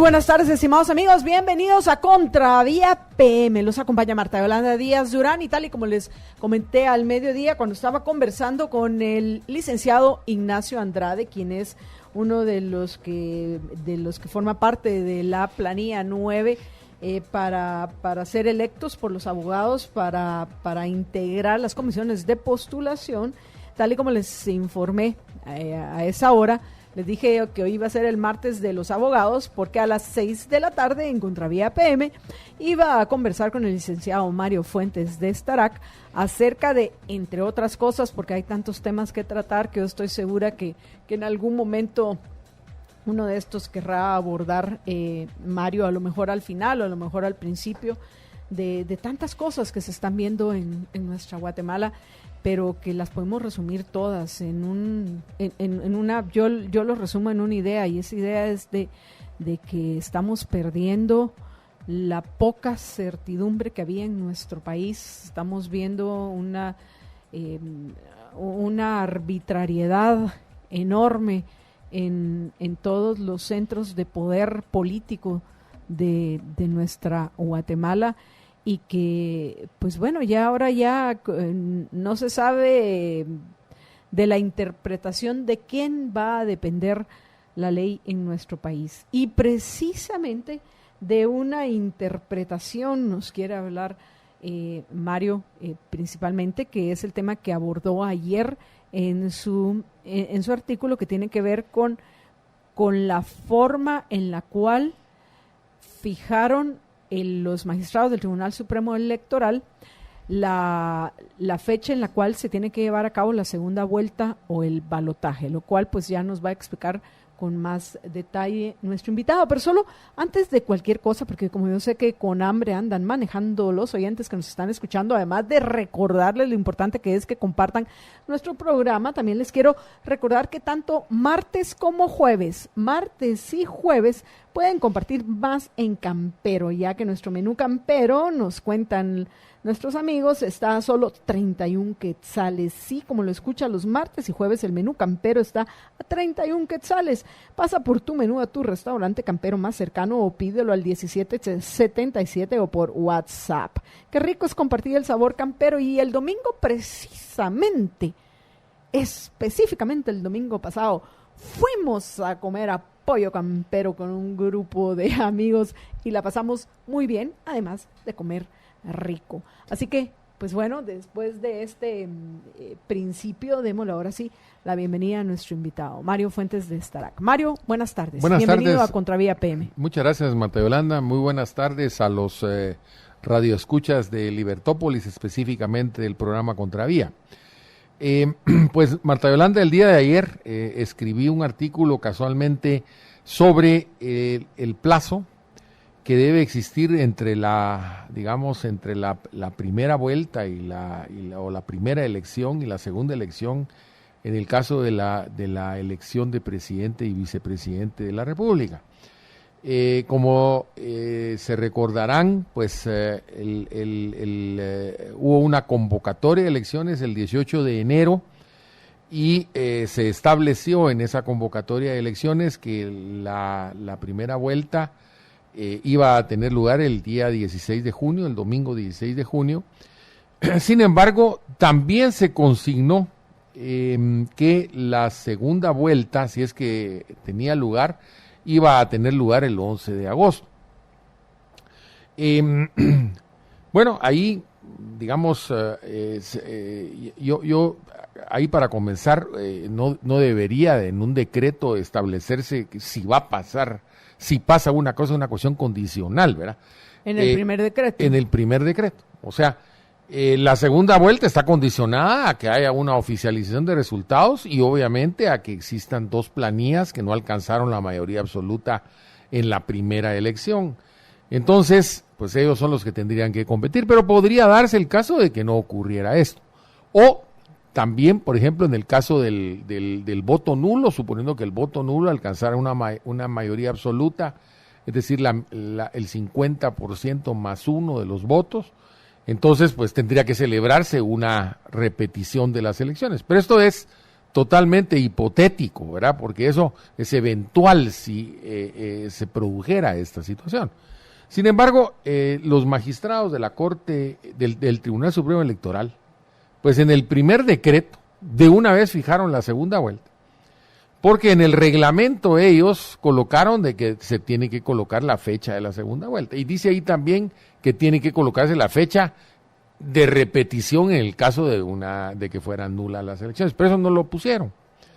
buenas tardes, estimados amigos, bienvenidos a Contravía PM. Los acompaña Marta Yolanda Díaz Durán y tal y como les comenté al mediodía cuando estaba conversando con el licenciado Ignacio Andrade, quien es uno de los que forma parte de la planilla 9 para ser electos por los abogados para integrar las comisiones de postulación, tal y como les informé a esa hora. Les dije que hoy iba a ser el martes de los abogados porque a las 6 de la tarde en Contravía PM iba a conversar con el licenciado Mario Fuentes de Starac acerca de, entre otras cosas, porque hay tantos temas que tratar que yo estoy segura que en algún momento uno de estos querrá abordar Mario, a lo mejor al final o a lo mejor al principio, de tantas cosas que se están viendo en nuestra Guatemala, pero que las podemos resumir todas en una, yo lo resumo en una idea, y esa idea es de que estamos perdiendo la poca certidumbre que había en nuestro país. Estamos viendo una arbitrariedad enorme en todos los centros de poder político de nuestra Guatemala, y que, pues bueno, ahora no se sabe de la interpretación de quién va a depender la ley en nuestro país. Y precisamente de una interpretación nos quiere hablar Mario, principalmente, que es el tema que abordó ayer en su artículo, que tiene que ver con la forma en la cual fijaron los magistrados del Tribunal Supremo Electoral la fecha en la cual se tiene que llevar a cabo la segunda vuelta o el balotaje, lo cual pues ya nos va a explicar con más detalle nuestro invitado. Pero solo antes de cualquier cosa, porque como yo sé que con hambre andan manejando los oyentes que nos están escuchando, además de recordarles lo importante que es que compartan nuestro programa, también les quiero recordar que tanto martes como jueves, martes y jueves, pueden compartir más en Campero, ya que nuestro menú Campero, nos cuentan nuestros amigos, está a solo 31 quetzales. Sí, como lo escucha, los martes y jueves el menú Campero está a 31 quetzales. Pasa por tu menú a tu restaurante Campero más cercano o pídelo al 1777 o por WhatsApp. Qué rico es compartir el sabor Campero. Y el domingo específicamente el domingo pasado, fuimos a comer a Pollo Campero con un grupo de amigos y la pasamos muy bien, además de comer rico. Así que, pues bueno, después de este principio, démosle ahora sí la bienvenida a nuestro invitado, Mario Fuentes de Starac. Mario, buenas tardes. Bienvenido a Contravía PM. Muchas gracias, Marta Yolanda. Muy buenas tardes a los radioescuchas de Libertópolis, específicamente del programa Contravía. Pues, Marta Yolanda, el día de ayer escribí un artículo casualmente sobre el plazo que debe existir entre la primera vuelta o la primera elección y la segunda elección, en el caso de la elección de presidente y vicepresidente de la República. Como se recordarán, pues hubo una convocatoria de elecciones el 18 de enero y se estableció en esa convocatoria de elecciones que la primera vuelta iba a tener lugar el día 16 de junio, el domingo 16 de junio. Sin embargo, también se consignó que la segunda vuelta, si es que tenía lugar, iba a tener lugar el 11 de agosto. Bueno, ahí, digamos, yo ahí para comenzar, no debería en un decreto establecerse si va a pasar. Si pasa una cosa, una cuestión condicional, ¿verdad? En el primer decreto. En el primer decreto. O sea, la segunda vuelta está condicionada a que haya una oficialización de resultados y obviamente a que existan dos planillas que no alcanzaron la mayoría absoluta en la primera elección. Entonces, pues ellos son los que tendrían que competir, pero podría darse el caso de que no ocurriera esto. O también, por ejemplo, en el caso del voto nulo, suponiendo que el voto nulo alcanzara una mayoría absoluta, es decir, el 50% más uno de los votos, entonces pues tendría que celebrarse una repetición de las elecciones. Pero esto es totalmente hipotético, ¿verdad? Porque eso es eventual si se produjera esta situación. Sin embargo, los magistrados de la Corte, del Tribunal Supremo Electoral, pues en el primer decreto, de una vez fijaron la segunda vuelta. Porque en el reglamento ellos colocaron de que se tiene que colocar la fecha de la segunda vuelta. Y dice ahí también que tiene que colocarse la fecha de repetición en el caso de que fueran nulas las elecciones. Pero eso no lo pusieron.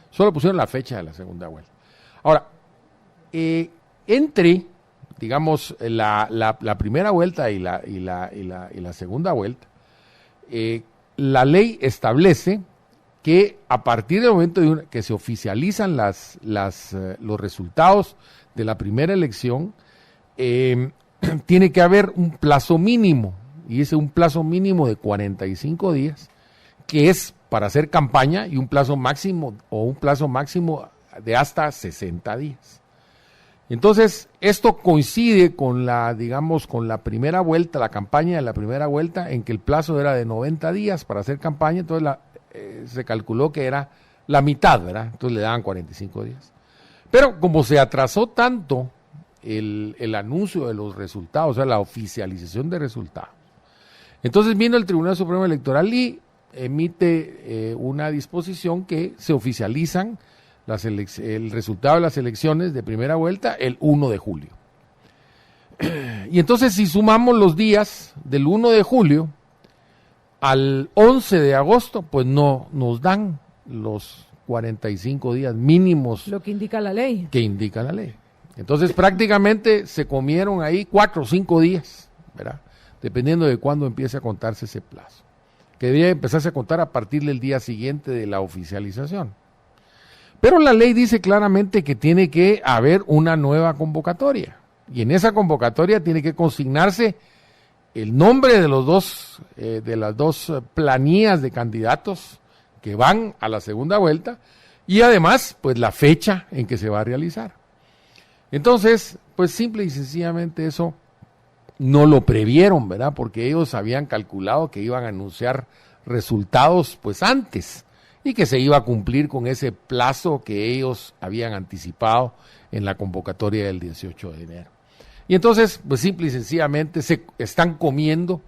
Solo pusieron la fecha de la segunda vuelta. Ahora, entre, digamos, la primera vuelta y la segunda vuelta, la ley establece que a partir del momento que se oficializan los resultados de la primera elección, tiene que haber un plazo mínimo, y es un plazo mínimo de 45 días, que es para hacer campaña, y un plazo máximo de hasta 60 días. Entonces, esto coincide con la primera vuelta, la campaña de la primera vuelta, en que el plazo era de 90 días para hacer campaña, entonces se calculó que era la mitad, ¿verdad? Entonces le daban 45 días. Pero como se atrasó tanto el anuncio de los resultados, o sea, la oficialización de resultados, entonces vino el Tribunal Supremo Electoral y emite una disposición que se oficializan el resultado de las elecciones de primera vuelta el 1 de julio. Y entonces si sumamos los días del 1 de julio al 11 de agosto, pues no nos dan los 45 días mínimos. Lo que indica la ley. Que indica la ley. Entonces prácticamente se comieron ahí 4 o 5 días, ¿verdad? Dependiendo de cuándo empiece a contarse ese plazo. Que debería empezarse a contar a partir del día siguiente de la oficialización. Pero la ley dice claramente que tiene que haber una nueva convocatoria. Y en esa convocatoria tiene que consignarse el nombre de las dos planillas de candidatos que van a la segunda vuelta y además, pues la fecha en que se va a realizar. Entonces, pues simple y sencillamente eso no lo previeron, ¿verdad? Porque ellos habían calculado que iban a anunciar resultados pues antes y que se iba a cumplir con ese plazo que ellos habían anticipado en la convocatoria del 18 de enero. Y entonces, pues simple y sencillamente se están comiendo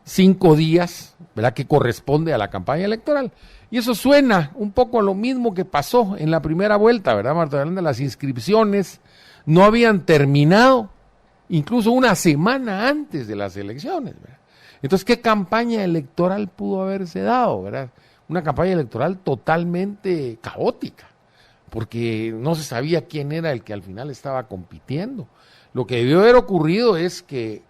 5 días, ¿verdad?, que corresponde a la campaña electoral. Y eso suena un poco a lo mismo que pasó en la primera vuelta, ¿verdad, Marta Yolanda? Las inscripciones no habían terminado incluso una semana antes de las elecciones, ¿verdad? Entonces, ¿qué campaña electoral pudo haberse dado, verdad? Una campaña electoral totalmente caótica, porque no se sabía quién era el que al final estaba compitiendo. Lo que debió haber ocurrido es que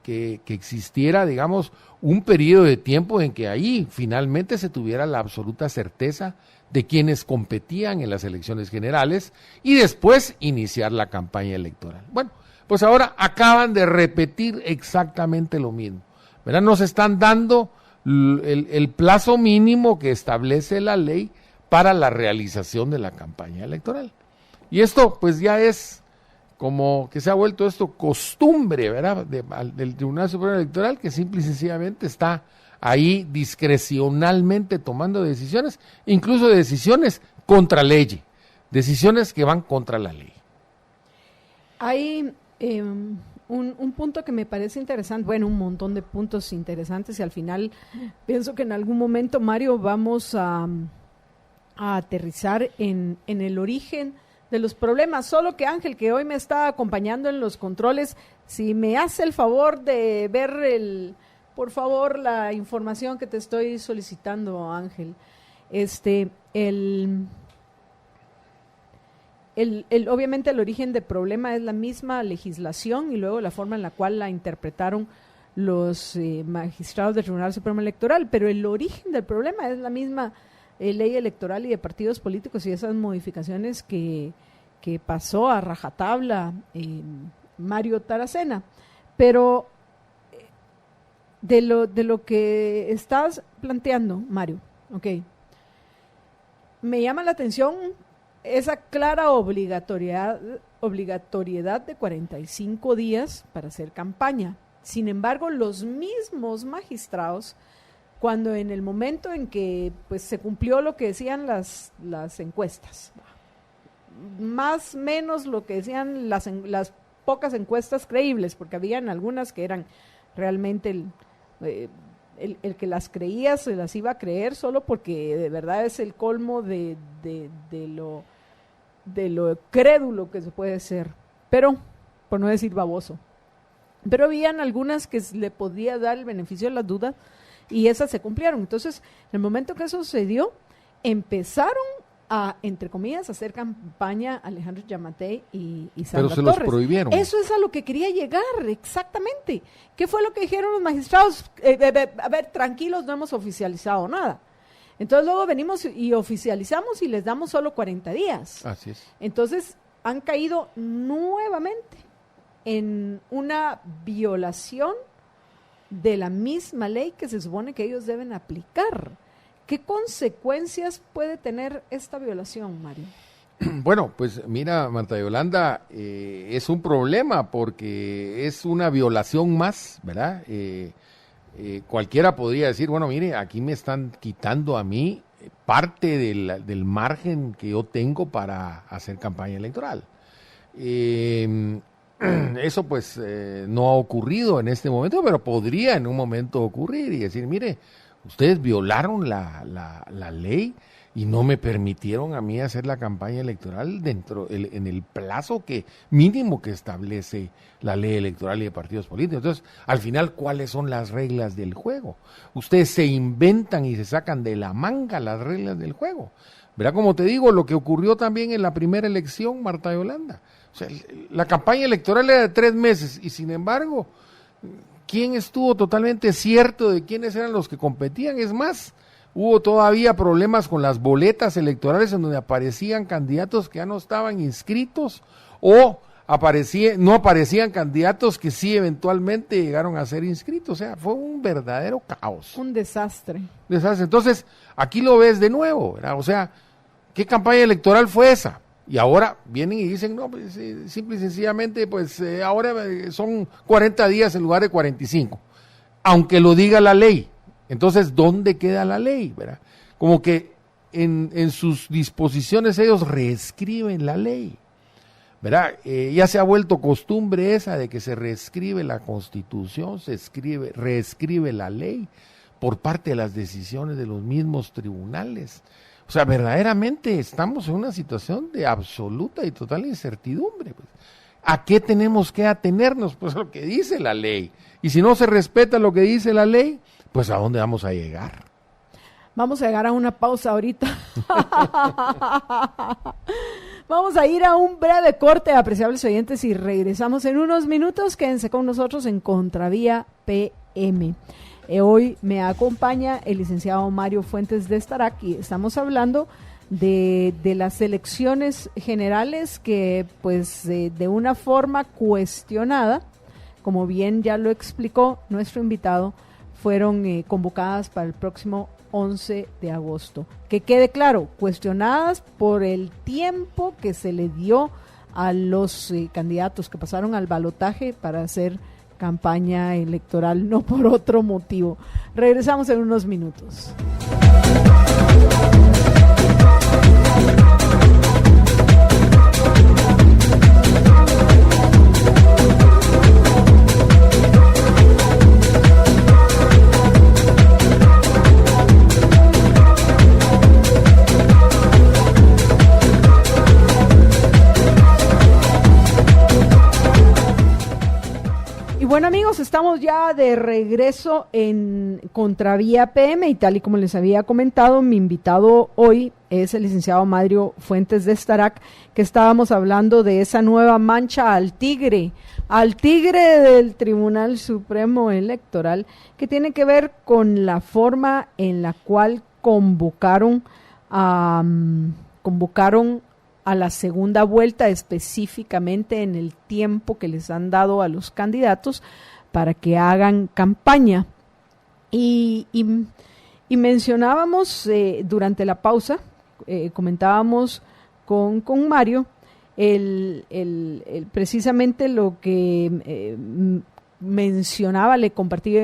existiera, digamos, un periodo de tiempo en que ahí finalmente se tuviera la absoluta certeza de quienes competían en las elecciones generales y después iniciar la campaña electoral. Bueno, pues ahora acaban de repetir exactamente lo mismo, ¿verdad? Nos están dando el plazo mínimo que establece la ley para la realización de la campaña electoral. Y esto pues ya es como que se ha vuelto esto costumbre, ¿verdad?, del Tribunal Supremo Electoral, que simple y sencillamente está ahí discrecionalmente tomando decisiones, incluso decisiones contra ley, decisiones que van contra la ley. Hay un punto que me parece interesante, bueno, un montón de puntos interesantes, y al final pienso que en algún momento, Mario, vamos a aterrizar en el origen de los problemas. Solo que Ángel, que hoy me está acompañando en los controles, si me hace el favor de ver por favor, la información que te estoy solicitando, Ángel. Obviamente el origen del problema es la misma legislación y luego la forma en la cual la interpretaron los magistrados del Tribunal Supremo Electoral, pero el origen del problema es la misma ley electoral y de partidos políticos y esas modificaciones que pasó a rajatabla Mario Taracena. Pero de lo que estás planteando, Mario, okay, me llama la atención esa clara obligatoriedad de 45 días para hacer campaña. Sin embargo, los mismos magistrados cuando en el momento en que pues se cumplió lo que decían las encuestas, más o menos lo que decían las pocas encuestas creíbles, porque habían algunas que eran realmente el que las creía se las iba a creer solo porque de verdad es el colmo de lo crédulo que se puede ser, pero por no decir baboso. Pero habían algunas que le podía dar el beneficio de la duda y esas se cumplieron. Entonces, en el momento que eso sucedió, empezaron a, entre comillas, hacer campaña Alejandro Giammattei y Sandra Pero se Torres. los prohibieron. Eso es a lo que quería llegar, exactamente. ¿Qué fue lo que dijeron los magistrados? A ver, tranquilos, no hemos oficializado nada. Entonces luego venimos y oficializamos y les damos solo 40 días. Así es. Entonces han caído nuevamente en una violación de la misma ley que se supone que ellos deben aplicar. ¿Qué consecuencias puede tener esta violación, Mario? Bueno, pues mira, Marta Yolanda, es un problema porque es una violación más, ¿verdad? Cualquiera podría decir, bueno, mire, aquí me están quitando a mí parte del margen que yo tengo para hacer campaña electoral. Eso pues no ha ocurrido en este momento, pero podría en un momento ocurrir y decir, mire, ustedes violaron la ley y no me permitieron a mí hacer la campaña electoral en el plazo mínimo que establece la ley electoral y de partidos políticos. Entonces, al final, ¿cuáles son las reglas del juego? Ustedes se inventan y se sacan de la manga las reglas del juego. Verá, como te digo, lo que ocurrió también en la primera elección, Marta Yolanda. O sea, la campaña electoral era de 3 meses y sin embargo, ¿quién estuvo totalmente cierto de quiénes eran los que competían? Es más, hubo todavía problemas con las boletas electorales en donde aparecían candidatos que ya no estaban inscritos o no aparecían candidatos que sí eventualmente llegaron a ser inscritos. O sea, fue un verdadero caos. Un desastre. Entonces, aquí lo ves de nuevo, ¿verdad? O sea, ¿qué campaña electoral fue esa? Y ahora vienen y dicen, no, pues simple y sencillamente, pues ahora son 40 días en lugar de 45, aunque lo diga la ley. Entonces, ¿dónde queda la ley? ¿Verdad? Como que en sus disposiciones ellos reescriben la ley, ¿verdad? Ya se ha vuelto costumbre esa de que se reescribe la Constitución, reescribe la ley por parte de las decisiones de los mismos tribunales. O sea, verdaderamente estamos en una situación de absoluta y total incertidumbre. Pues. ¿A qué tenemos que atenernos? Pues a lo que dice la ley. Y si no se respeta lo que dice la ley, pues ¿a dónde vamos a llegar? Vamos a llegar a una pausa ahorita. Vamos a ir a un breve corte, apreciables oyentes, y regresamos en unos minutos. Quédense con nosotros en Contravía PM. Hoy me acompaña el licenciado Mario Fuentes de Starac y estamos hablando de las elecciones generales que pues de una forma cuestionada, como bien ya lo explicó nuestro invitado, fueron convocadas para el próximo 11 de agosto. Que quede claro, cuestionadas por el tiempo que se le dio a los candidatos que pasaron al balotaje para hacer campaña electoral, no por otro motivo. Regresamos en unos minutos. Bueno, amigos, estamos ya de regreso en Contravía PM y tal y como les había comentado, mi invitado hoy es el licenciado Mario Fuentes de Starac, que estábamos hablando de esa nueva mancha al tigre del Tribunal Supremo Electoral, que tiene que ver con la forma en la cual convocaron a la segunda vuelta, específicamente en el tiempo que les han dado a los candidatos para que hagan campaña. Y mencionábamos durante la pausa, comentábamos con Mario, precisamente lo que mencionaba, le compartí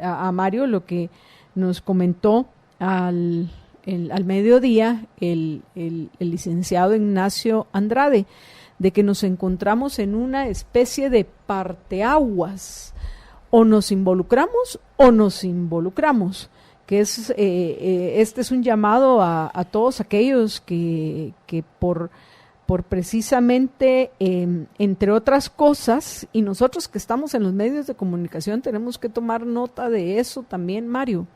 a Mario lo que nos comentó al mediodía el licenciado Ignacio Andrade, de que nos encontramos en una especie de parteaguas, o nos involucramos o nos involucramos, que es este es un llamado a todos aquellos que por precisamente, entre otras cosas, y nosotros que estamos en los medios de comunicación tenemos que tomar nota de eso también, Mario,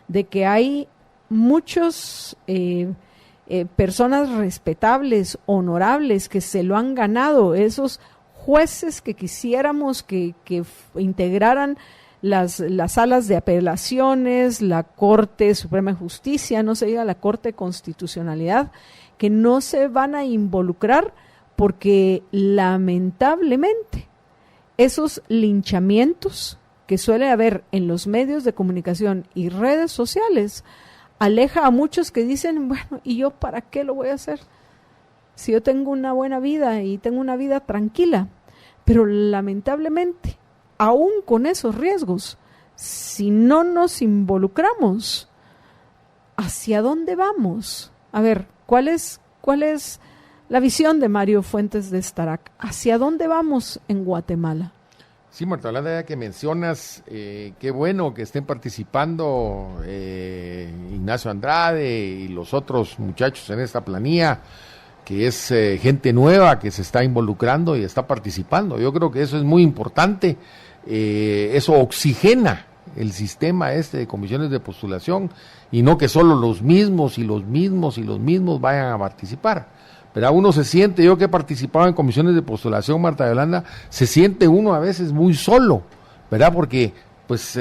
de que hay muchos personas respetables, honorables, que se lo han ganado, esos jueces que quisiéramos que integraran las salas de apelaciones, la Corte Suprema de Justicia, no se diga la Corte de Constitucionalidad, que no se van a involucrar porque lamentablemente esos linchamientos que suele haber en los medios de comunicación y redes sociales aleja a muchos que dicen, bueno, ¿y yo para qué lo voy a hacer? Si yo tengo una buena vida y tengo una vida tranquila. Pero lamentablemente, aún con esos riesgos, si no nos involucramos, ¿hacia dónde vamos? A ver, ¿cuál es la visión de Mario Fuentes de Starac? ¿Hacia dónde vamos en Guatemala? Sí, Marta Yolanda, ya que mencionas, qué bueno que estén participando Ignacio Andrade y los otros muchachos en esta planilla, que es gente nueva que se está involucrando y está participando. Yo creo que eso es muy importante, eso oxigena el sistema de comisiones de postulación, y no que solo los mismos vayan a participar. Pero uno se siente, yo que he participado en comisiones de postulación, Marta Yolanda, se siente uno a veces muy solo, ¿verdad? Porque pues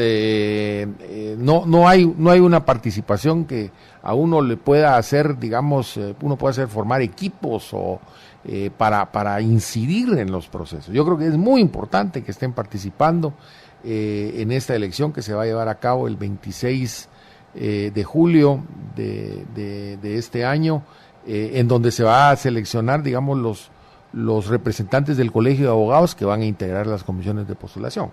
no hay una participación que a uno le pueda hacer, digamos, uno puede hacer formar equipos o para incidir en los procesos. Yo creo que es muy importante que estén participando en esta elección que se va a llevar a cabo el 26 de julio de este año, en donde se va a seleccionar, digamos, los representantes del Colegio de Abogados que van a integrar las comisiones de postulación.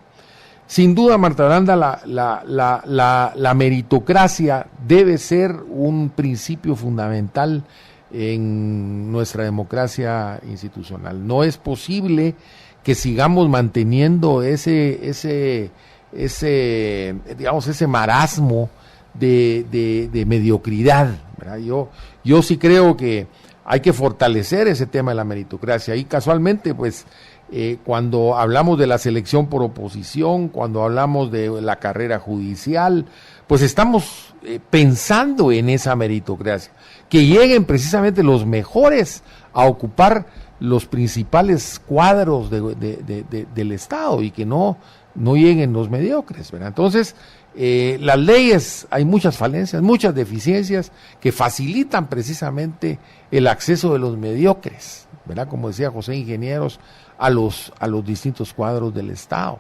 Sin duda, Marta Yolanda, la meritocracia debe ser un principio fundamental en nuestra democracia institucional. No es posible que sigamos manteniendo ese marasmo de mediocridad, ¿verdad? Yo sí creo que hay que fortalecer ese tema de la meritocracia, y casualmente, pues, cuando hablamos de la selección por oposición, cuando hablamos de la carrera judicial, pues estamos pensando en esa meritocracia, que lleguen precisamente los mejores a ocupar los principales cuadros del Estado, y que no lleguen los mediocres, ¿verdad? Entonces, las leyes, hay muchas falencias, muchas deficiencias que facilitan precisamente el acceso de los mediocres, ¿verdad? Como decía José Ingenieros, a los distintos cuadros del Estado.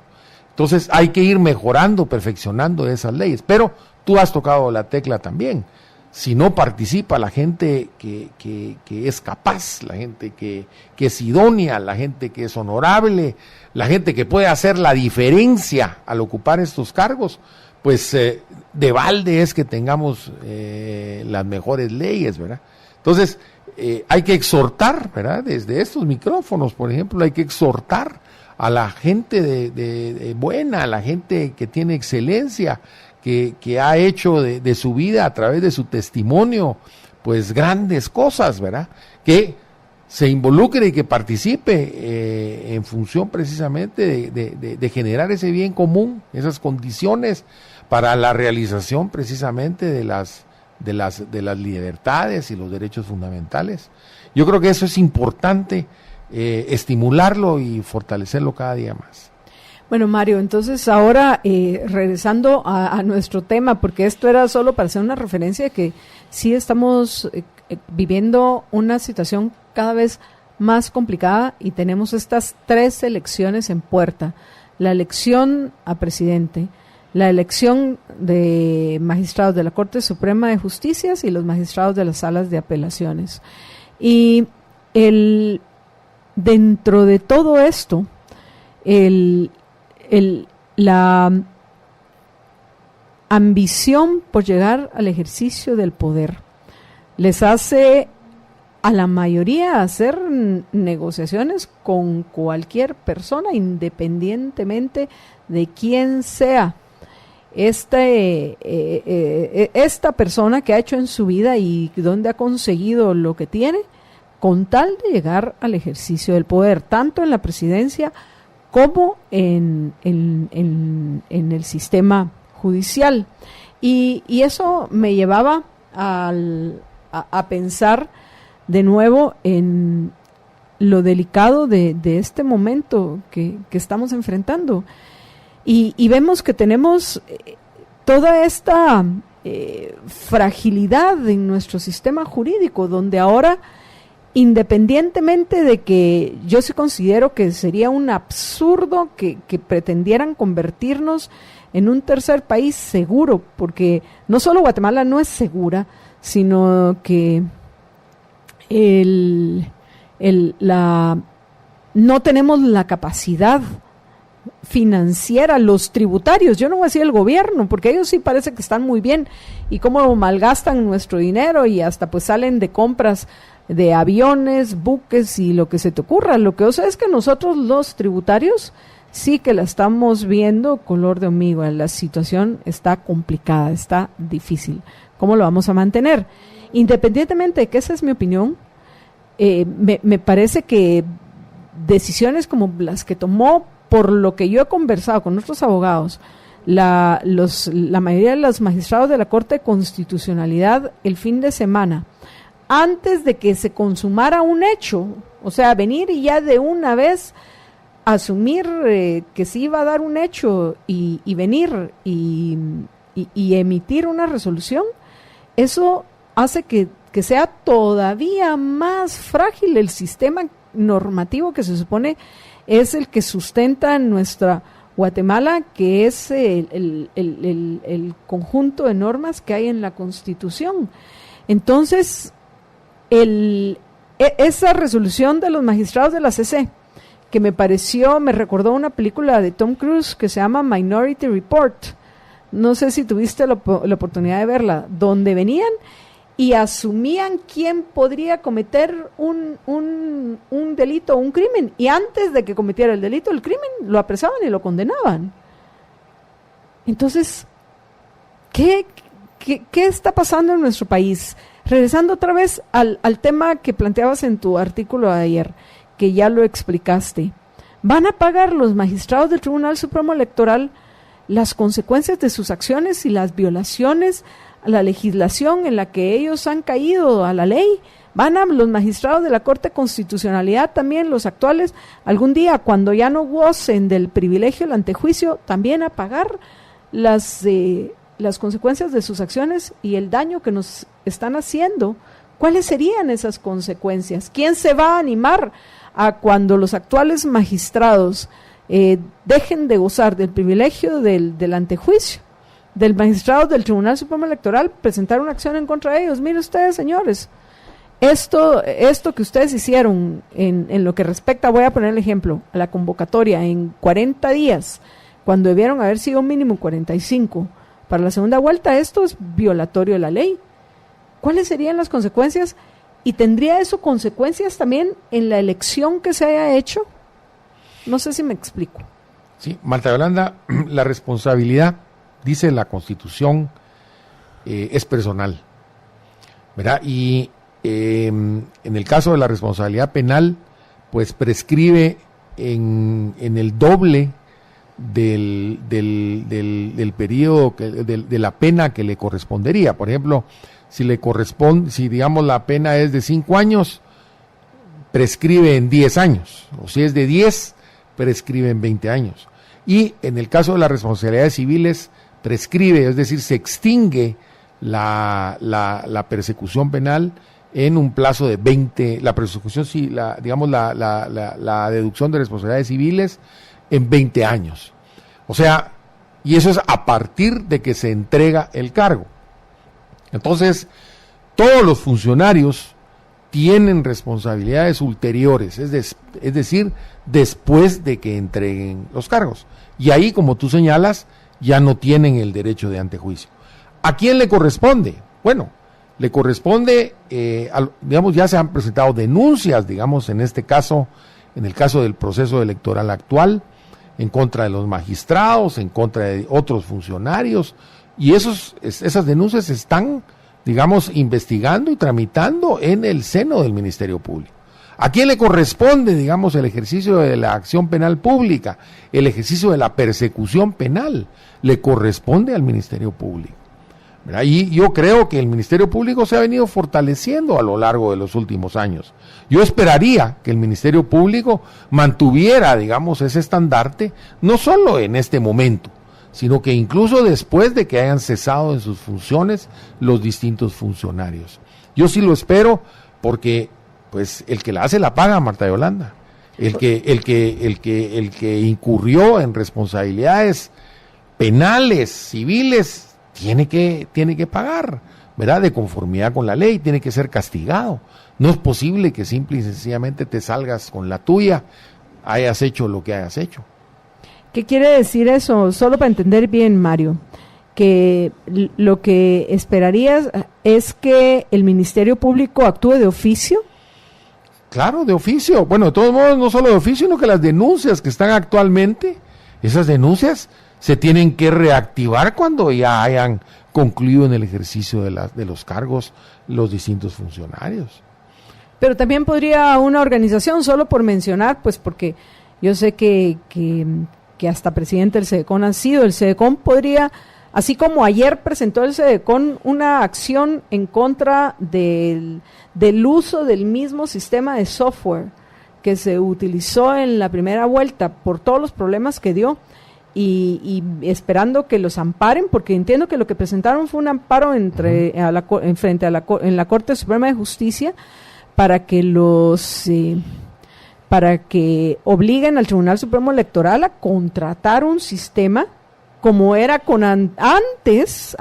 Entonces hay que ir mejorando, perfeccionando esas leyes, pero tú has tocado la tecla también. Si no participa la gente que es capaz, la gente que es idónea, la gente que es honorable, la gente que puede hacer la diferencia al ocupar estos cargos, pues de balde es que tengamos las mejores leyes, ¿verdad? Entonces, hay que exhortar, ¿verdad? Desde estos micrófonos, por ejemplo, hay que exhortar a la gente de buena, a la gente que tiene excelencia, que ha hecho de su vida, a través de su testimonio, pues grandes cosas, ¿verdad? Que se involucre y que participe en función precisamente de generar ese bien común, esas condiciones para la realización precisamente de las libertades y los derechos fundamentales. Yo creo que eso es importante, estimularlo y fortalecerlo cada día más. Bueno, Mario, entonces ahora regresando a nuestro tema, porque esto era solo para hacer una referencia de que sí estamos viviendo una situación cada vez más complicada, y tenemos estas 3 elecciones en puerta: la elección a presidente, la elección de magistrados de la Corte Suprema de Justicia y los magistrados de las salas de apelaciones. Y dentro de todo esto, ambición por llegar al ejercicio del poder. Les hace a la mayoría hacer negociaciones con cualquier persona, independientemente de quién sea esta persona que ha hecho en su vida y donde ha conseguido lo que tiene, con tal de llegar al ejercicio del poder, tanto en la presidencia como en el sistema judicial. Y eso me llevaba a pensar de nuevo en lo delicado de este momento que estamos enfrentando. Y vemos que tenemos toda esta fragilidad en nuestro sistema jurídico, donde ahora, independientemente de que yo sí considero que sería un absurdo que pretendieran convertirnos en un tercer país seguro, porque no solo Guatemala no es segura, sino que no tenemos la capacidad financiera, los tributarios, yo no voy a decir el gobierno, porque ellos sí parece que están muy bien, y cómo malgastan nuestro dinero, y hasta pues salen de compras de aviones, buques y lo que se te ocurra. Lo que es que nosotros los tributarios sí que la estamos viendo color de hormiga. La situación está complicada, está difícil. ¿Cómo lo vamos a mantener? Independientemente de que esa es mi opinión, me parece que decisiones como las que tomó, por lo que yo he conversado con nuestros abogados, la mayoría de los magistrados de la Corte de Constitucionalidad el fin de semana, antes de que se consumara un hecho, o sea, venir y ya de una vez asumir que se iba a dar un hecho y venir y emitir una resolución, eso hace que sea todavía más frágil el sistema normativo que se supone es el que sustenta nuestra Guatemala, que es el conjunto de normas que hay en la Constitución. Entonces, esa resolución de los magistrados de la CC, que me recordó una película de Tom Cruise que se llama Minority Report, no sé si tuviste la oportunidad de verla, donde venían y asumían quién podría cometer un delito o un crimen, y antes de que cometiera el delito o el crimen, lo apresaban y lo condenaban. Entonces, ¿qué está pasando en nuestro país? Regresando otra vez al tema que planteabas en tu artículo de ayer, que ya lo explicaste, ¿van a pagar los magistrados del Tribunal Supremo Electoral las consecuencias de sus acciones y las violaciones a la legislación en la que ellos han caído, a la ley? ¿Van a los magistrados de la Corte de Constitucionalidad, también los actuales, algún día, cuando ya no gocen del privilegio del antejuicio, también a pagar las consecuencias de sus acciones y el daño que nos están haciendo? ¿Cuáles serían esas consecuencias? ¿Quién se va a animar a, cuando los actuales magistrados dejen de gozar del privilegio del antejuicio, del magistrado del Tribunal Supremo Electoral, presentar una acción en contra de ellos? Miren ustedes, señores, esto que ustedes hicieron en lo que respecta, voy a poner el ejemplo, a la convocatoria en 40 días, cuando debieron haber sido mínimo 45 para la segunda vuelta, esto es violatorio de la ley. ¿Cuáles serían las consecuencias? ¿Y tendría eso consecuencias también en la elección que se haya hecho? No sé si me explico. Sí, Marta Yolanda, la responsabilidad, dice la Constitución, es personal, ¿verdad? Y en el caso de la responsabilidad penal, pues prescribe en el doble del periodo de la pena que le correspondería. Por ejemplo, si digamos la pena es de 5 años, prescribe en 10 años, o si es de 10, prescribe en 20 años. Y en el caso de las responsabilidades civiles, prescribe, es decir, se extingue la persecución penal en un plazo de 20, la persecución, la deducción de responsabilidades civiles en 20 años. O sea, y eso es a partir de que se entrega el cargo. Entonces, todos los funcionarios tienen responsabilidades ulteriores, es decir, después de que entreguen los cargos. Y ahí, como tú señalas, ya no tienen el derecho de antejuicio. ¿A quién le corresponde? Bueno, le corresponde, digamos, ya se han presentado denuncias, digamos, en este caso, en el caso del proceso electoral actual, en contra de los magistrados, en contra de otros funcionarios, y esas denuncias se están, digamos, investigando y tramitando en el seno del Ministerio Público. ¿A quién le corresponde, digamos, el ejercicio de la acción penal pública, el ejercicio de la persecución penal? Le corresponde al Ministerio Público. Y yo creo que el Ministerio Público se ha venido fortaleciendo a lo largo de los últimos años. Yo esperaría que el Ministerio Público mantuviera, digamos, ese estandarte, no solo en este momento, sino que incluso después de que hayan cesado en sus funciones los distintos funcionarios. Yo sí lo espero porque, pues, el que la hace la paga, Marta Yolanda. El que incurrió en responsabilidades penales, civiles, tiene que pagar, ¿verdad? De conformidad con la ley, tiene que ser castigado. No es posible que simple y sencillamente te salgas con la tuya, hayas hecho lo que hayas hecho. ¿Qué quiere decir eso? Solo para entender bien, Mario, que lo que esperarías es que el Ministerio Público actúe de oficio. Claro, de oficio. Bueno, de todos modos, no solo de oficio, sino que las denuncias que están actualmente, esas denuncias se tienen que reactivar cuando ya hayan concluido en el ejercicio de los cargos los distintos funcionarios. Pero también podría una organización, solo por mencionar, pues porque yo sé que hasta presidente del CEDECON ha sido, el CEDECON podría, así como ayer presentó el CEDECON una acción en contra del uso del mismo sistema de software que se utilizó en la primera vuelta por todos los problemas que dio, y esperando que los amparen, porque entiendo que lo que presentaron fue un amparo en la Corte Suprema de Justicia para que obliguen al Tribunal Supremo Electoral a contratar un sistema como era antes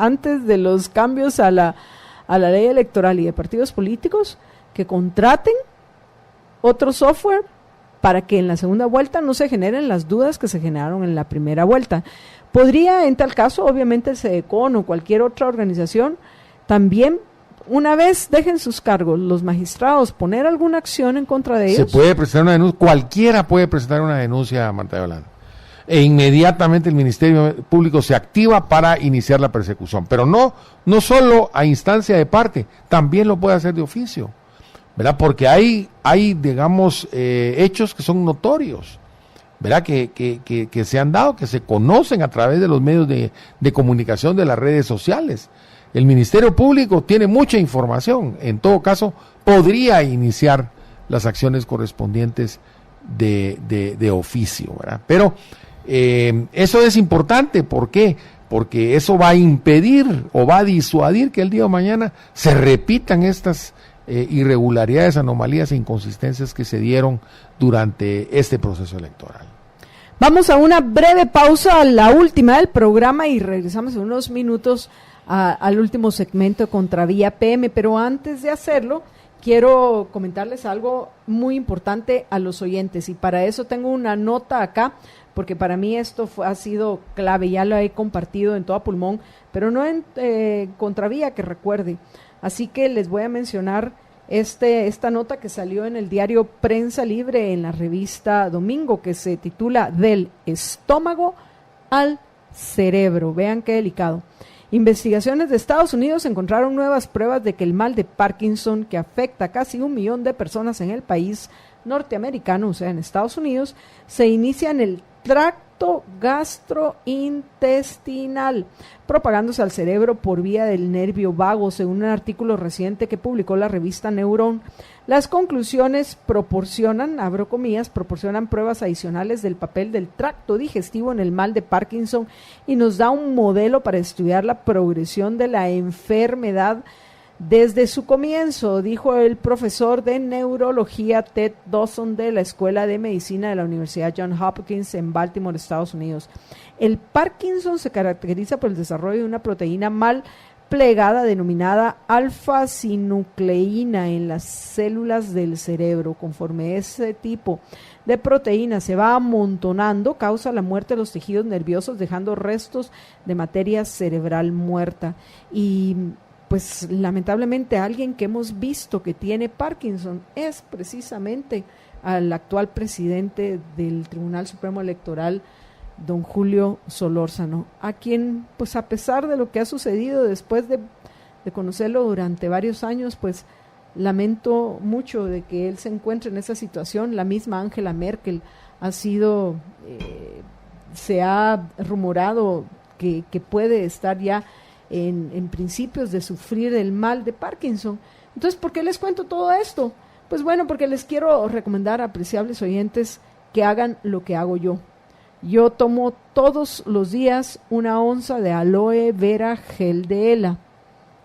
de los cambios a la ley electoral y de partidos políticos, que contraten otro software para que en la segunda vuelta no se generen las dudas que se generaron en la primera vuelta. Podría, en tal caso, obviamente el CEDECON o cualquier otra organización, también, una vez dejen sus cargos los magistrados, poner alguna acción en contra de ellos. Se puede presentar una denuncia, cualquiera puede presentar una denuncia, Marta Yolanda, e inmediatamente el Ministerio Público se activa para iniciar la persecución, pero no solo a instancia de parte, también lo puede hacer de oficio, ¿verdad? Porque hay digamos, hechos que son notorios, ¿verdad? Que se han dado, que se conocen a través de los medios de comunicación de las redes sociales. El Ministerio Público tiene mucha información, en todo caso podría iniciar las acciones correspondientes de oficio, ¿verdad? Pero eso es importante, ¿por qué? Porque eso va a impedir o va a disuadir que el día de mañana se repitan estas irregularidades, anomalías e inconsistencias que se dieron durante este proceso electoral. Vamos a una breve pausa, la última del programa, y regresamos en unos minutos al último segmento Contravía PM, pero antes de hacerlo quiero comentarles algo muy importante a los oyentes, y para eso tengo una nota acá, porque para mí esto ha sido clave, ya lo he compartido en todo pulmón, pero no en Contravía, que recuerde. Así que les voy a mencionar esta nota que salió en el diario Prensa Libre, en la revista Domingo, que se titula Del estómago al cerebro. Vean qué delicado. Investigaciones de Estados Unidos encontraron nuevas pruebas de que el mal de Parkinson, que afecta a casi 1 millón de personas en el país norteamericano, o sea, en Estados Unidos, se inicia en el tracto gastrointestinal, propagándose al cerebro por vía del nervio vago, según un artículo reciente que publicó la revista Neuron. Las conclusiones proporcionan pruebas adicionales del papel del tracto digestivo en el mal de Parkinson y nos da un modelo para estudiar la progresión de la enfermedad desde su comienzo, dijo el profesor de neurología Ted Dawson de la Escuela de Medicina de la Universidad Johns Hopkins en Baltimore, Estados Unidos. El Parkinson se caracteriza por el desarrollo de una proteína mal plegada denominada alfa-sinucleína en las células del cerebro. Conforme ese tipo de proteína se va amontonando, causa la muerte de los tejidos nerviosos, dejando restos de materia cerebral muerta. Y pues lamentablemente alguien que hemos visto que tiene Parkinson es precisamente al actual presidente del Tribunal Supremo Electoral, don Julio Solórzano, a quien, pues a pesar de lo que ha sucedido después de conocerlo durante varios años, pues lamento mucho de que él se encuentre en esa situación. La misma Angela Merkel ha sido, se ha rumorado que puede estar ya en principios de sufrir el mal de Parkinson. Entonces, ¿por qué les cuento todo esto? Pues bueno, porque les quiero recomendar, apreciables oyentes, que hagan lo que hago yo. Yo tomo todos los días 1 onza de aloe vera gel de ELA.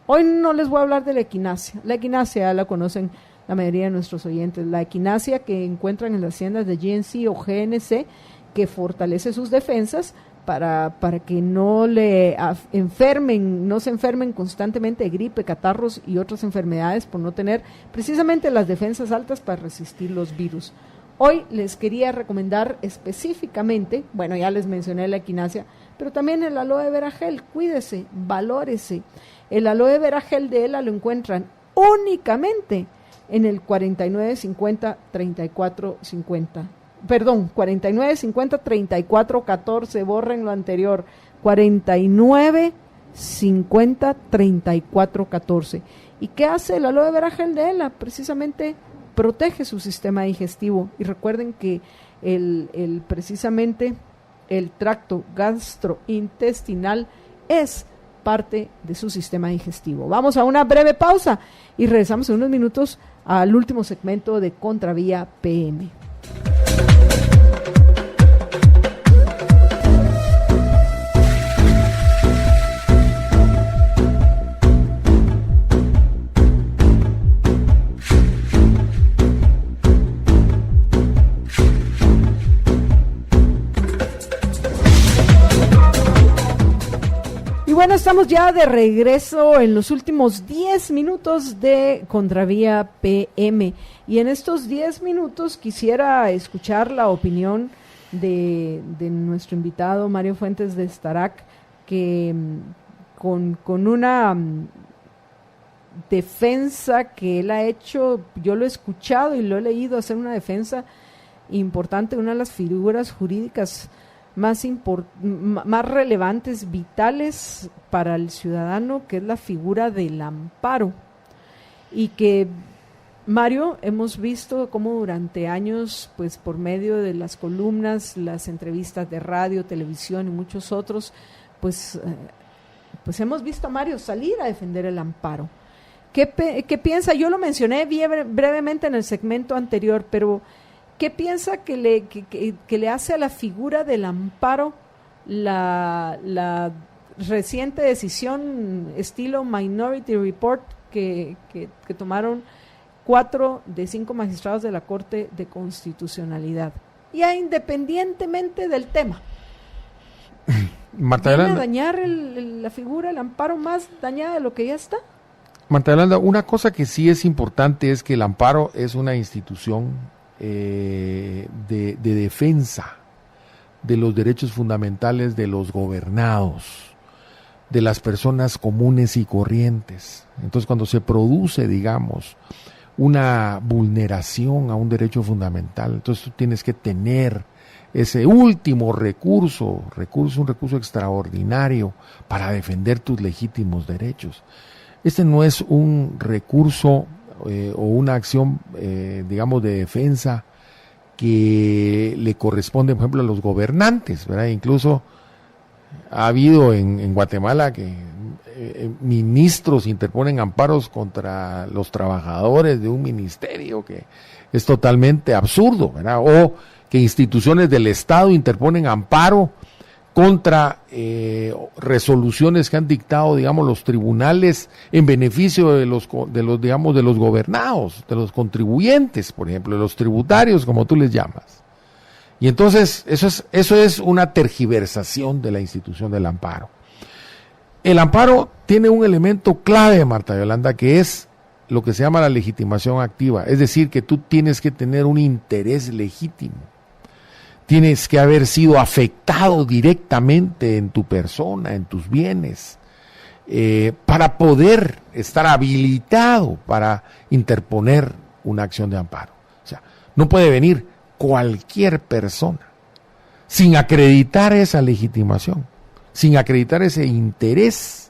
Hoy no les voy a hablar de la equinacia. La equinacia ya la conocen la mayoría de nuestros oyentes. La equinacia que encuentran en las tiendas de GNC o GNC, que fortalece sus defensas para que no se enfermen constantemente de gripe, catarros y otras enfermedades por no tener precisamente las defensas altas para resistir los virus. Hoy les quería recomendar específicamente, bueno, ya les mencioné la equinacia, pero también el aloe vera gel. Cuídese, valórese. El aloe vera gel de ELA lo encuentran únicamente en el 4950-3450. Perdón, 4950-3414, borren lo anterior, 4950-3414. ¿Y qué hace el aloe vera gel de ELA? Precisamente protege su sistema digestivo. Y recuerden que precisamente el tracto gastrointestinal es parte de su sistema digestivo. Vamos a una breve pausa y regresamos en unos minutos al último segmento de Contravía PM. Bueno, estamos ya de regreso en los últimos 10 minutos de Contravía PM, y en estos 10 minutos quisiera escuchar la opinión de nuestro invitado Mario Fuentes de Starac, que con una defensa que él ha hecho, yo lo he escuchado y lo he leído hacer una defensa importante, una de las figuras jurídicas más relevantes, vitales para el ciudadano, que es la figura del amparo. Y que, Mario, hemos visto cómo durante años, pues por medio de las columnas, las entrevistas de radio, televisión y muchos otros, pues hemos visto a Mario salir a defender el amparo. ¿Qué piensa? Yo lo mencioné brevemente en el segmento anterior, pero ¿qué piensa que le hace a la figura del amparo la reciente decisión estilo Minority Report que tomaron 4 de 5 magistrados de la Corte de Constitucionalidad? Ya independientemente del tema. Marta ¿Viene Yolanda, a dañar la figura, el amparo, más dañada de lo que ya está? Marta Yolanda, una cosa que sí es importante es que el amparo es una institución de defensa de los derechos fundamentales de los gobernados, de las personas comunes y corrientes. Entonces, cuando se produce, digamos, una vulneración a un derecho fundamental, entonces tú tienes que tener ese último recurso, un recurso extraordinario para defender tus legítimos derechos. Este no es un recurso o una acción, digamos, de defensa que le corresponde, por ejemplo, a los gobernantes, ¿verdad? Incluso ha habido en Guatemala que ministros interponen amparos contra los trabajadores de un ministerio, que es totalmente absurdo, ¿verdad? O que instituciones del Estado interponen amparo contra resoluciones que han dictado, digamos, los tribunales en beneficio de los gobernados, de los contribuyentes, por ejemplo, de los tributarios, como tú les llamas. Y entonces eso es una tergiversación de la institución del amparo. el amparo tiene un elemento clave, Marta Yolanda, que es lo que se llama la legitimación activa. Es decir, que tú tienes que tener un interés legítimo. Tienes que haber sido afectado directamente en tu persona, en tus bienes, para poder estar habilitado para interponer una acción de amparo. O sea, no puede venir cualquier persona sin acreditar esa legitimación, sin acreditar ese interés,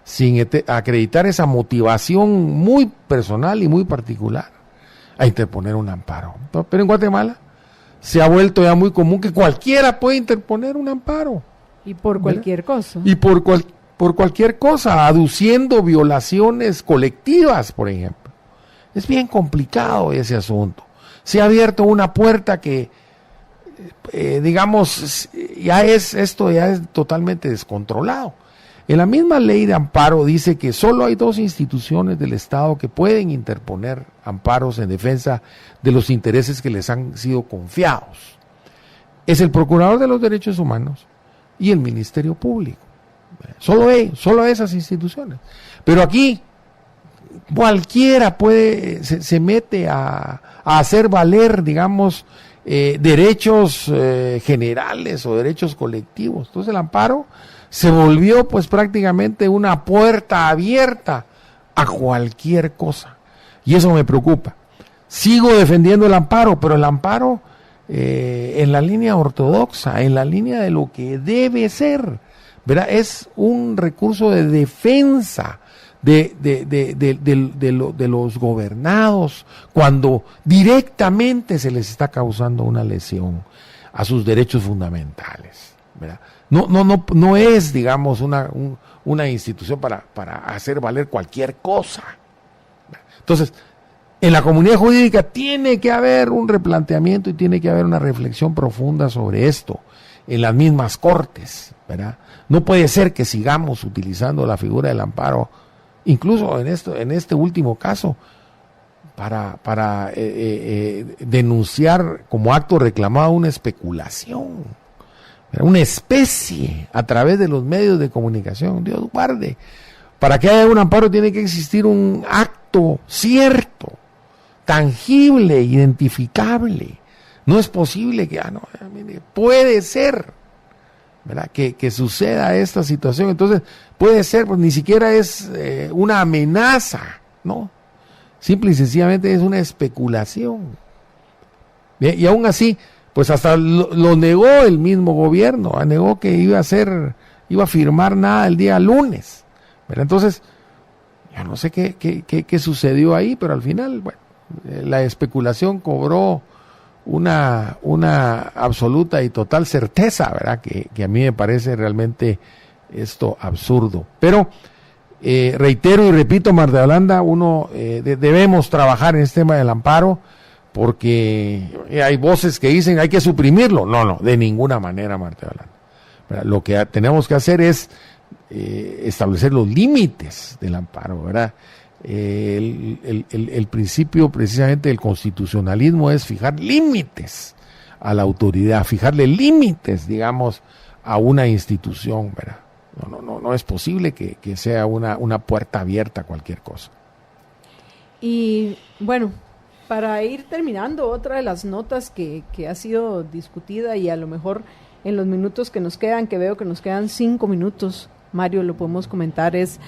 sin acreditar esa motivación muy personal y muy particular a interponer un amparo. Pero en Guatemala se ha vuelto ya muy común que cualquiera puede interponer un amparo. Y por cualquier cosa. Y por cualquier cosa, aduciendo violaciones colectivas, por ejemplo. Es bien complicado ese asunto. Se ha abierto una puerta que, digamos, esto ya es totalmente descontrolado. En la misma ley de amparo dice que solo hay 2 instituciones del Estado que pueden interponer amparos en defensa de los intereses que les han sido confiados. Es el Procurador de los Derechos Humanos y el Ministerio Público. Solo esas instituciones. Pero aquí cualquiera se mete a hacer valer, digamos, derechos generales o derechos colectivos. Entonces el amparo se volvió pues prácticamente una puerta abierta a cualquier cosa. Y eso me preocupa. Sigo defendiendo el amparo, pero el amparo en la línea ortodoxa, en la línea de lo que debe ser, ¿verdad? Es un recurso de defensa de los gobernados cuando directamente se les está causando una lesión a sus derechos fundamentales, ¿verdad? No es, digamos, una institución para hacer valer cualquier cosa. Entonces, en la comunidad jurídica tiene que haber un replanteamiento y tiene que haber una reflexión profunda sobre esto en las mismas cortes, ¿verdad? No puede ser que sigamos utilizando la figura del amparo, incluso en este último caso, para denunciar como acto reclamado una especulación, una especie a través de los medios de comunicación. Dios guarde, para que haya un amparo tiene que existir un acto cierto, tangible, identificable. No es posible que, puede ser, ¿verdad? Que suceda esta situación. Entonces, puede ser, pues ni siquiera es una amenaza, ¿no? Simple y sencillamente es una especulación. Bien, y aún así, pues hasta lo negó el mismo gobierno, negó que iba a firmar nada el día lunes, ¿verdad? Entonces, yo no sé qué sucedió ahí, pero al final, bueno, la especulación cobró una absoluta y total certeza, ¿verdad? Que a mí me parece realmente esto absurdo. Pero reitero y repito, Marta Yolanda, debemos trabajar en este tema del amparo, porque hay voces que dicen hay que suprimirlo. No, de ninguna manera, Marta Yolanda, ¿verdad? Lo que tenemos que hacer es establecer los límites del amparo, ¿verdad? El principio precisamente del constitucionalismo es fijar límites a la autoridad, fijarle límites, digamos, a una institución, ¿verdad? No es posible que sea una puerta abierta a cualquier cosa. Y bueno, para ir terminando, otra de las notas que ha sido discutida, y a lo mejor en los minutos que nos quedan, que veo que nos quedan 5 minutos, Mario, lo podemos comentar, es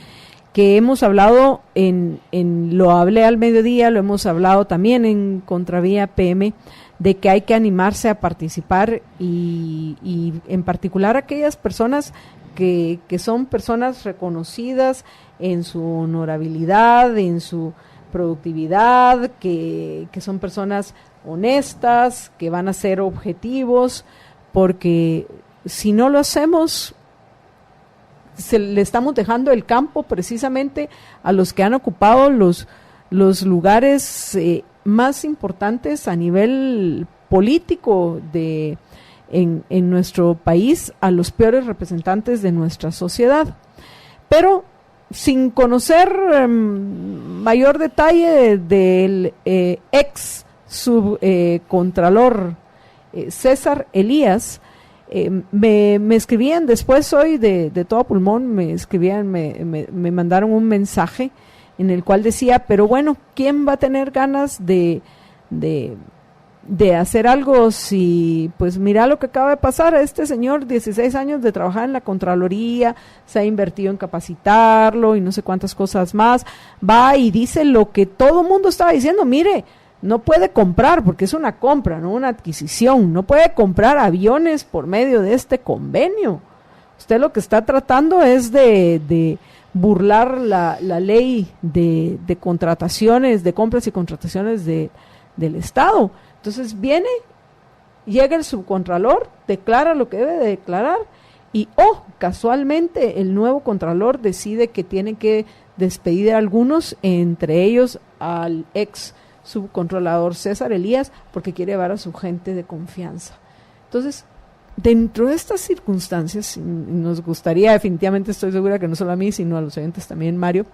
que hemos hablado lo hablé al mediodía, lo hemos hablado también en Contravía PM, de que hay que animarse a participar y en particular aquellas personas que son personas reconocidas en su honorabilidad, en su productividad, que son personas honestas, que van a ser objetivos, porque si no lo hacemos, le estamos dejando el campo precisamente a los que han ocupado los lugares más importantes a nivel político en nuestro país, a los peores representantes de nuestra sociedad. Pero sin conocer mayor detalle del ex subcontralor César Elías, me escribían después hoy de todo pulmón, me escribían, me mandaron un mensaje en el cual decía, pero bueno, ¿quién va a tener ganas de hacer algo si, pues mira lo que acaba de pasar? Este señor, 16 años de trabajar en la Contraloría, se ha invertido en capacitarlo y no sé cuántas cosas más, va y dice lo que todo el mundo estaba diciendo, mire, no puede comprar, porque es una compra, no una adquisición, no puede comprar aviones por medio de este convenio. Usted lo que está tratando es de burlar la ley de contrataciones, de compras y contrataciones del Estado. Entonces llega el subcontralor, declara lo que debe de declarar y, casualmente el nuevo contralor decide que tiene que despedir a algunos, entre ellos al ex subcontrolador César Elías, porque quiere llevar a su gente de confianza. Entonces, dentro de estas circunstancias, nos gustaría, definitivamente estoy segura que no solo a mí, sino a los oyentes también, Mario,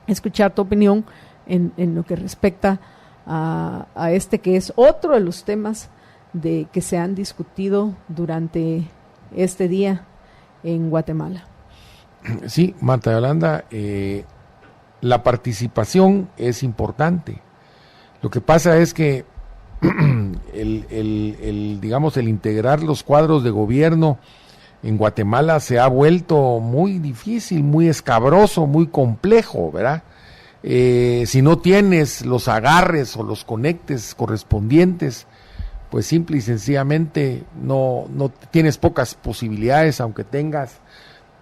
escuchar tu opinión en lo que respecta a este que es otro de los temas que se han discutido durante este día en Guatemala. Sí, Marta Yolanda, la participación es importante. Lo que pasa es que digamos, el integrar los cuadros de gobierno en Guatemala se ha vuelto muy difícil, muy escabroso, muy complejo, ¿verdad? Si no tienes los agarres o los conectes correspondientes, pues simple y sencillamente no tienes pocas posibilidades, aunque tengas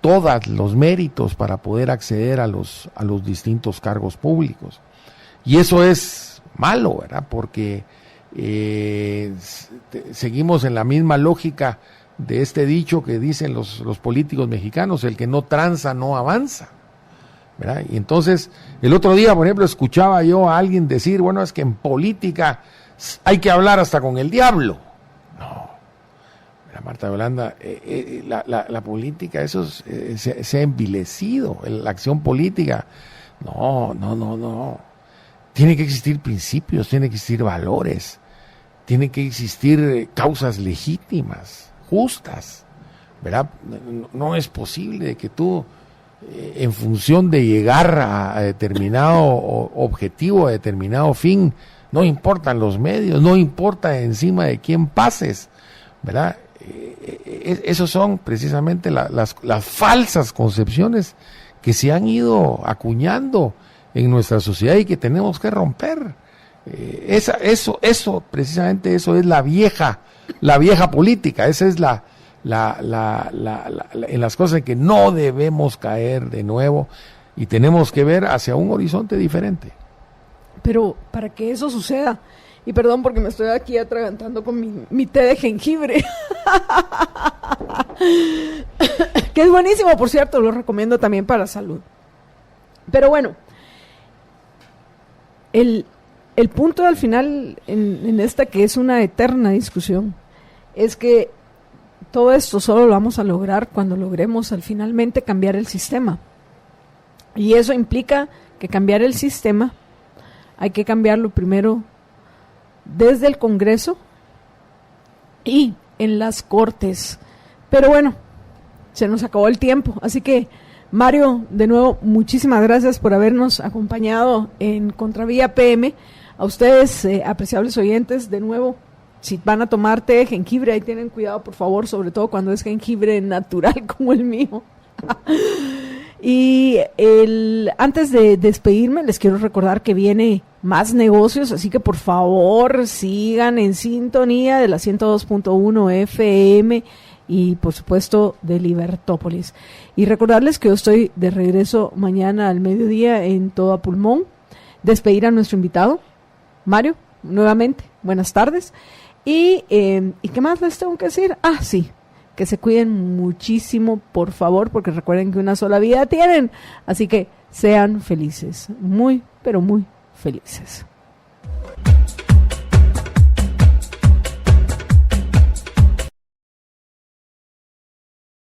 todos los méritos para poder acceder a los distintos cargos públicos. Y eso es malo, ¿verdad? Porque seguimos en la misma lógica de este dicho que dicen los políticos mexicanos: el que no tranza no avanza, ¿verdad? Y entonces, el otro día, por ejemplo, escuchaba yo a alguien decir, bueno, es que en política hay que hablar hasta con el diablo. No, mira, Marta Yolanda, la política, eso se ha envilecido, la acción política. No. Tiene que existir principios, tiene que existir valores, tiene que existir causas legítimas, justas, ¿verdad? No es posible que tú, en función de llegar a determinado objetivo, a determinado fin, no importan los medios, no importa encima de quién pases, ¿verdad? Esos son precisamente las falsas concepciones que se han ido acuñando en nuestra sociedad y que tenemos que romper. Eso precisamente eso es la vieja política. Esa es en las cosas en que no debemos caer de nuevo y tenemos que ver hacia un horizonte diferente. Pero para que eso suceda, y perdón porque me estoy aquí atragantando con mi té de jengibre, que es buenísimo, por cierto, lo recomiendo también para la salud. Pero bueno, el punto al final en esta, que es una eterna discusión, es que todo esto solo lo vamos a lograr cuando logremos finalmente cambiar el sistema. Y eso implica que cambiar el sistema hay que cambiarlo primero desde el Congreso y en las Cortes. Pero bueno, se nos acabó el tiempo, así que Mario, de nuevo, muchísimas gracias por habernos acompañado en Contravía PM. A ustedes, apreciables oyentes, de nuevo, si van a tomar té de jengibre, ahí tienen cuidado, por favor, sobre todo cuando es jengibre natural como el mío. Y antes de despedirme, les quiero recordar que viene más negocios, así que por favor sigan en sintonía de la 102.1 FM y por supuesto de Libertópolis. Y recordarles que yo estoy de regreso mañana al mediodía en Todo a Pulmón. Despedir a nuestro invitado, Mario, nuevamente, buenas tardes. ¿Y qué más les tengo que decir? Sí, que se cuiden muchísimo, por favor, porque recuerden que una sola vida tienen. Así que sean felices, muy, pero muy felices.